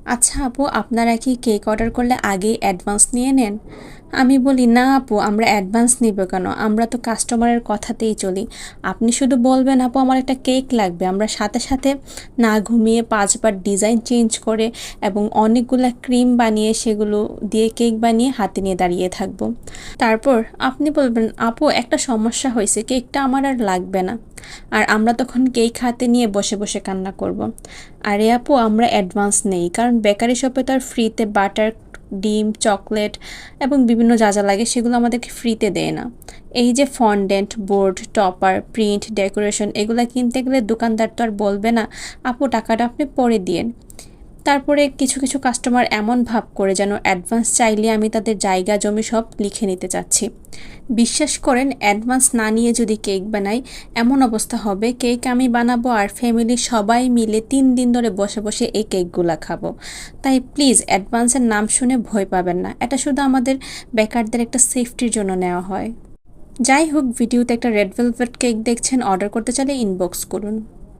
আচ্ছা আপু, আপনারা কি কেক অর্ডার করলে আগেই অ্যাডভান্স নিয়ে নেন? আমি বলি, না আপু, আমরা অ্যাডভান্স নিব কেন? আমরা তো কাস্টমারের কথাতেই চলি। আপনি শুধু বলবেন আপু আমার একটা কেক লাগবে, আমরা সাথে সাথে না ঘুমিয়ে 5বার ডিজাইন চেঞ্জ করে এবং অনেকগুলা ক্রিম বানিয়ে সেগুলো দিয়ে কেক বানিয়ে হাতে নিয়ে দাঁড়িয়ে থাকবো। তারপর আপনি বলবেন আপু একটা সমস্যা হয়েছে, কেকটা আমার আর লাগবে না। আর আমরা তখন কেক হাতে নিয়ে বসে বসে কান্না করব। আরে আপু, আমরা অ্যাডভান্স নেই, কারণ বেকারি শপে তো আর ফ্রিতে বাটার, ডিম, চকলেট এবং বিভিন্ন যা যা লাগে সেগুলো আমাদেরকে ফ্রিতে দেয় না। এই যে fondant, board, topper, print, decoration এগুলো কিনতে গেলে দোকানদার তো আর বলবে না আপু টাকাটা আপনি পরে দিয়েন। তারপরে কিছু কিছু কাস্টমার এমন ভাব করে যেন অ্যাডভান্স চাইলে আমি তাদের জায়গা জমি সব লিখে নিতে চাচ্ছি। বিশ্বাস করেন, অ্যাডভান্স না নিয়ে যদি কেক বানাই, এমন অবস্থা হবে কেক আমি বানাবো আর ফ্যামিলির সবাই মিলে 3 দিন ধরে বসে বসে এই কেকগুলা খাবো। তাই প্লিজ অ্যাডভান্সের নাম শুনে ভয় পাবেন না, এটা শুধু আমাদের বেকারদের একটা সেফটির জন্য নেওয়া হয়। যাই হোক, ভিডিওতে একটা রেড ভেলভেট কেক দেখছেন, অর্ডার করতে চাইলে ইনবক্স করুন।